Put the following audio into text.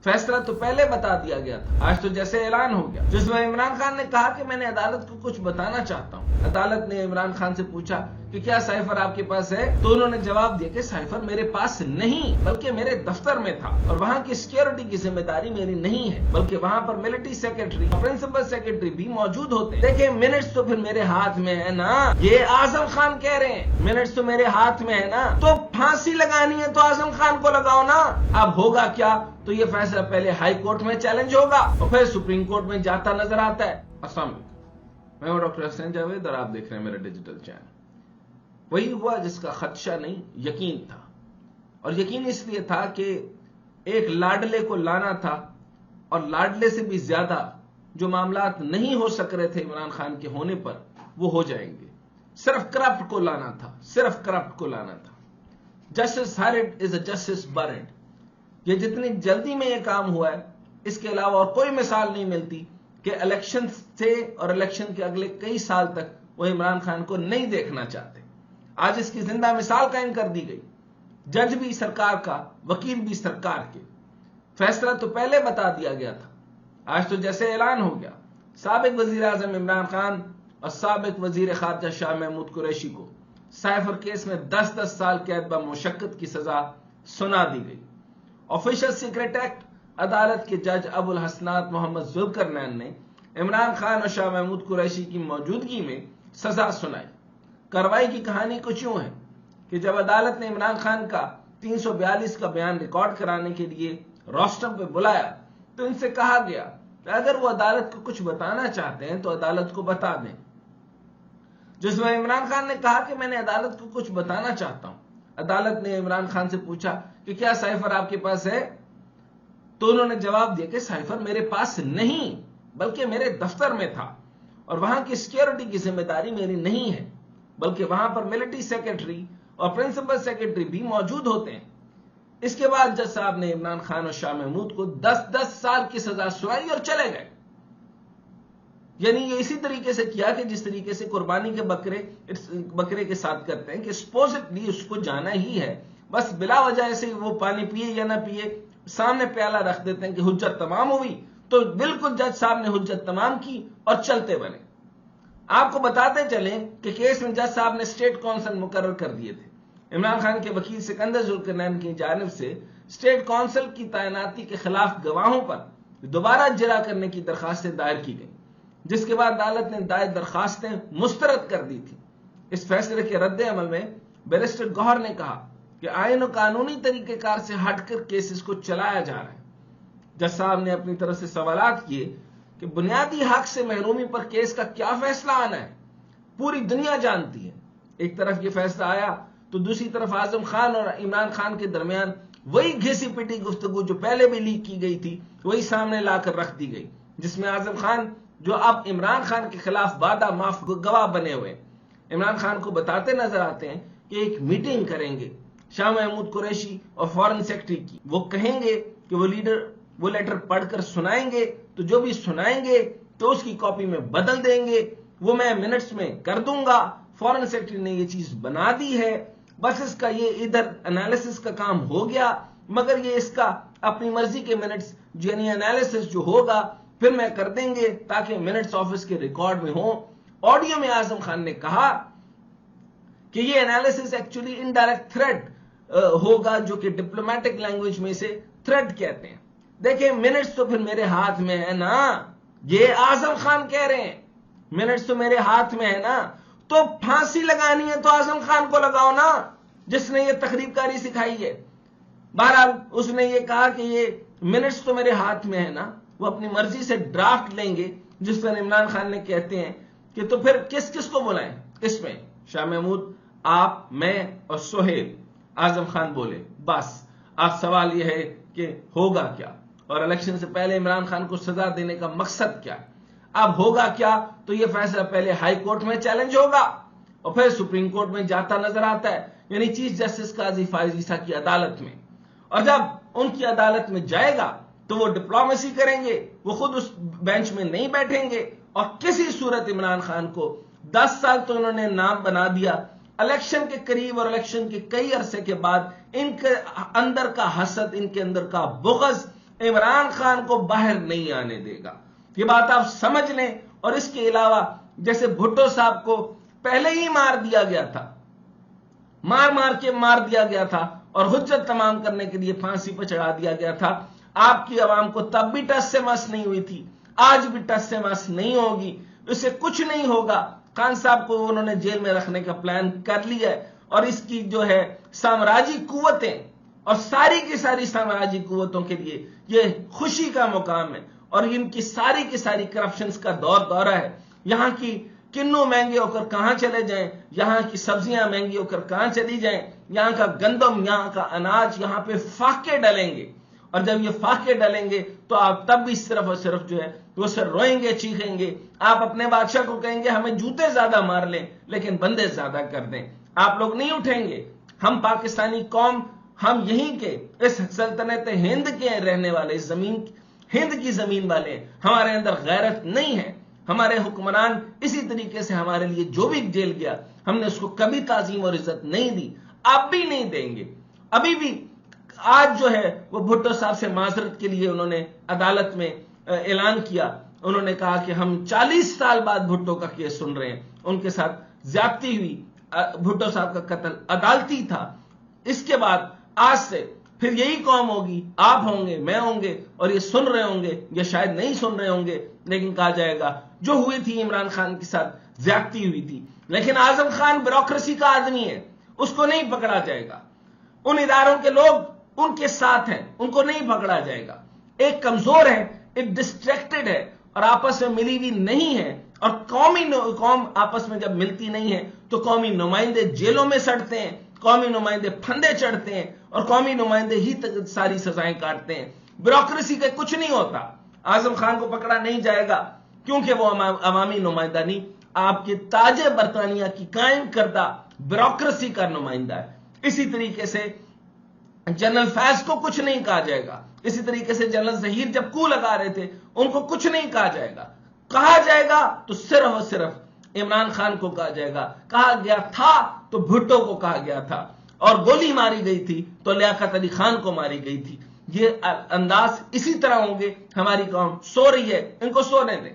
फैसला तो पहले बता दिया गया था, आज तो जैसे ऐलान हो गया, जिसमें इमरान खान ने कहा कि मैंने अदालत को कुछ बताना चाहता हूं। अदालत ने इमरान खान से पूछा कि क्या साइफर आपके पास है, तो उन्होंने जवाब दिया कि साइफर मेरे पास नहीं बल्कि मेरे दफ्तर में था और वहां की सिक्योरिटी की जिम्मेदारी मेरी नहीं है, बल्कि वहां पर मिलिट्री सेक्रेटरी और प्रिंसिपल सेक्रेटरी भी मौजूद होते। देखिए मिनट्स तो फिर मेरे हाथ में है ना, ये आजम खान कह रहे हैं मिनट्स तो मेरे हाथ में है ना, तो फांसी लगानी है तो आजम खान को लगाओ ना। अब होगा क्या, तो ये फैसला पहले हाई कोर्ट में चैलेंज होगा और फिर सुप्रीम कोर्ट में जाता नजर आता है। अस्सलाम वालेकुम, मैं हूं डॉक्टर हसन जावेद और आप देख रहे हैं मेरा डिजिटल चैनल। वही हुआ जिसका खदशा नहीं यकीन था, और यकीन इसलिए था कि एक लाडले को लाना था और लाडले से भी ज्यादा जो मामलात नहीं हो सक रहे थे इमरान खान के होने पर वो हो जाएंगे। सिर्फ करप्ट को लाना था, सिर्फ करप्ट को लाना था। Justice hurried is a justice bird. ये जितनी जल्दी में ये काम हुआ है, इसके अलावा और कोई मिसाल नहीं मिलती कि इलेक्शन से और इलेक्शन के अगले कई साल तक वो इमरान खान को नहीं देखना चाहते। आज इसकी जिंदा मिसाल कायम कर दी गई। जज भी सरकार का, वकील भी सरकार के। फैसला तो पहले बता दिया गया था, आज तो जैसे ऐलान हो गया। साबिक वजीर आजम इमरान खान और साबिक वजीर खारजा शाह महमूद कुरैशी को साइफर केस में 10-10 साल कैद ब मुशक्कत की सजा सुना दी गई। ऑफिशियल सीक्रेट एक्ट अदालत के जज अबुल हसनात मोहम्मद जुल्करनैन ने इमरान खान और शाह महमूद कुरैशी की मौजूदगी में सजा सुनाई। कार्रवाई की कहानी कुछ यूं है कि जब अदालत ने इमरान खान का 342 का बयान रिकॉर्ड कराने के लिए रोस्टम पे बुलाया तो इनसे कहा गया कि अगर वो अदालत को कुछ बताना चाहते हैं तो अदालत को बता दें। जिसमें इमरान खान ने कहा कि मैंने अदालत को कुछ बताना चाहता हूं। अदालत ने इमरान खान से पूछा कि क्या साइफर आपके पास है, तो उन्होंने जवाब दिया कि साइफर मेरे पास नहीं बल्कि मेरे दफ्तर में था और वहां की सिक्योरिटी की जिम्मेदारी मेरी नहीं है, बल्कि वहां पर मिलिट्री सेक्रेटरी और प्रिंसिपल सेक्रेटरी भी मौजूद होते हैं। इसके बाद जज साहब ने इमरान खान और शाह महमूद को 10-10 साल की सजा सुनाई और चले गए। यानी ये इसी तरीके से किया कि जिस तरीके से कुर्बानी के बकरे के साथ करते हैं कि सपोजिटली उसको जाना ही है, बस बिला वजह से वो पानी पिए या ना पिए, सामने प्याला रख देते हैं कि हुज्जत तमाम हुई, तो बिल्कुल जज साहब ने हुज्जत तमाम की और चलते बने। आपको बताते चले कि केस में जज साहब ने स्टेट काउंसिल मुकर्रर कर दिए थे। इमरान खान के वकील सिकंदर जुल्करनैन की जानिब से स्टेट काउंसिल की तैनाती के खिलाफ गवाहों पर दोबारा जिरा करने की दरखास्तें दायर की गई, जिसके बाद अदालत ने दायर दरखास्तें मुस्तरद कर दी थी। इस फैसले के रद्द अमल में बैरिस्टर गौहर ने कहा कि आईन और कानूनी तरीकेकार से हटकर केसेस को चलाया जा रहा है। जज साहब ने अपनी तरफ से सवालात किए कि बुनियादी हक से महरूमी पर केस का क्या फैसला आना है। पूरी दुनिया जानती है, एक तरफ ये फैसला आया तो दूसरी तरफ आजम खान और इमरान खान के दरमियान वही घिसी पिटी गुफ्तगू जो पहले भी लीक की गई थी वही सामने लाकर रख दी गई, जिसमें आजम खान जो अब इमरान खान के खिलाफ वादा माफ गवाह बने हुए इमरान खान को बताते नजर आते हैं कि एक मीटिंग करेंगे शाह महमूद कुरैशी और फॉरेन सेक्रेटरी की। वो कहेंगे कि वो लेटर पढ़कर सुनाएंगे, तो जो भी सुनाएंगे तो उसकी कॉपी में बदल देंगे, वो मैं मिनट्स में कर दूंगा। फॉरेन सेक्रेटरी ने ये चीज बना दी है, बस इसका ये इधर एनालिसिस का काम हो गया, मगर ये इसका अपनी मर्जी के मिनट्स यानी एनालिसिस जो होगा फिर मैं कर देंगे ताकि मिनट्स ऑफिस के रिकॉर्ड में हो। ऑडियो में आजम खान ने कहा कि ये एनालिसिस एक्चुअली इनडायरेक्ट थ्रेट होगा, जो कि डिप्लोमेटिक लैंग्वेज में से थ्रेट कहते हैं। देखिए मिनट्स तो फिर मेरे हाथ में है ना, ये आजम खान कह रहे हैं मिनट्स तो मेरे हाथ में है ना, तो फांसी लगानी है तो आजम खान को लगाओ ना, जिसने ये तखरीबकारी सिखाई है। बहरहाल उसने ये कहा कि ये मिनट्स तो मेरे हाथ में है ना, वो अपनी मर्जी से ड्राफ्ट लेंगे, जिस पर इमरान खान ने कहते हैं कि तो फिर किस किस को बुलाएं। इसमें शाह महमूद, आप, मैं और सोहेल। आजम खान बोले बस अब सवाल यह है कि होगा क्या और इलेक्शन से पहले इमरान खान को सजा देने का मकसद क्या। अब होगा क्या, तो यह फैसला पहले हाई कोर्ट में चैलेंज होगा और फिर सुप्रीम कोर्ट में जाता नजर आता है, यानी चीफ जस्टिस काजी फायज ईसा की अदालत में। और जब उनकी अदालत में जाएगा तो वो डिप्लोमेसी करेंगे, वो खुद उस बेंच में नहीं बैठेंगे और किसी सूरत इमरान खान को 10 साल तो उन्होंने नाम बना दिया। इलेक्शन के करीब और इलेक्शन के कई अरसे के बाद इनके अंदर का हसद, इनके अंदर का बुग़्ज़ عمران خان کو باہر نہیں آنے دے گا. یہ بات آپ سمجھ لیں. اور اس کے علاوہ جیسے بھٹو صاحب کو پہلے ہی مار دیا گیا تھا، مار کے مار دیا گیا تھا اور حجت تمام کرنے کے لیے پھانسی پہ چڑھا دیا گیا تھا. آپ کی عوام کو تب بھی ٹس سے مس نہیں ہوئی تھی، آج بھی ٹس سے مس نہیں ہوگی. اسے کچھ نہیں ہوگا. خان صاحب کو انہوں نے جیل میں رکھنے کا پلان کر لیا ہے اور اس کی جو ہے سامراجی قوتیں اور ساری کی ساری سامراجی قوتوں کے لیے یہ خوشی کا مقام ہے اور ان کی ساری کرپشنز کا دورہ ہے. یہاں کی کنو مہنگے ہو کر کہاں چلے جائیں، یہاں کی سبزیاں مہنگی ہو کر کہاں چلی جائیں، یہاں کا گندم، یہاں کا اناج، یہاں پہ فاقے ڈلیں گے. اور جب یہ فاقے ڈلیں گے تو آپ تب بھی صرف اور صرف جو ہے وہ سر روئیں گے، چیخیں گے. آپ اپنے بادشاہ کو کہیں گے ہمیں جوتے زیادہ مار لیں لیکن بندے زیادہ کر دیں. آپ لوگ نہیں اٹھیں گے. ہم پاکستانی قوم، ہم یہیں کے اس سلطنت ہند کے رہنے والے، اس زمین ہند کی زمین والے، ہمارے اندر غیرت نہیں ہے. ہمارے حکمران اسی طریقے سے ہمارے لیے جو بھی جیل گیا ہم نے اس کو کبھی تعظیم اور عزت نہیں دی، اب بھی نہیں دیں گے. ابھی بھی آج جو ہے وہ بھٹو صاحب سے معذرت کے لیے انہوں نے عدالت میں اعلان کیا. انہوں نے کہا کہ ہم 40 سال بعد بھٹو کا کیس سن رہے ہیں، ان کے ساتھ زیادتی ہوئی، بھٹو صاحب کا قتل عدالتی تھا. اس کے بعد آج سے پھر یہی قوم ہوگی، آپ ہوں گے، میں ہوں گے اور یہ سن رہے ہوں گے، یہ شاید نہیں سن رہے ہوں گے لیکن کہا جائے گا جو ہوئی تھی عمران خان کے ساتھ زیادتی ہوئی تھی. لیکن اعظم خان بیوروکریسی کا آدمی ہے، اس کو نہیں پکڑا جائے گا. ان اداروں کے لوگ ان کے ساتھ ہیں، ان کو نہیں پکڑا جائے گا. ایک کمزور ہے، ایک ڈسٹریکٹڈ ہے اور آپس میں ملی ہوئی نہیں ہے. اور قوم آپس میں جب ملتی نہیں ہے تو قومی نمائندے جیلوں میں سڑتے ہیں، قومی نمائندے پھندے چڑھتے ہیں اور قومی نمائندے ہی ساری سزائیں کاٹتے ہیں. بیوروکریسی کا کچھ نہیں ہوتا. اعظم خان کو پکڑا نہیں جائے گا کیونکہ وہ عوامی نمائندہ نہیں، آپ کے تاج برطانیہ کی قائم کردہ بیوروکریسی کا نمائندہ ہے. اسی طریقے سے جنرل فیض کو کچھ نہیں کہا جائے گا. اسی طریقے سے جنرل ظہیر جب کو لگا رہے تھے ان کو کچھ نہیں کہا جائے گا. کہا جائے گا تو صرف اور صرف عمران خان کو کہا جائے گا. کہا گیا تھا تو بھٹو کو کہا گیا تھا اور گولی ماری گئی تھی تو لیاقت علی خان کو ماری گئی تھی. یہ انداز اسی طرح ہوں گے. ہماری قوم سو رہی ہے، ان کو سونے دیں.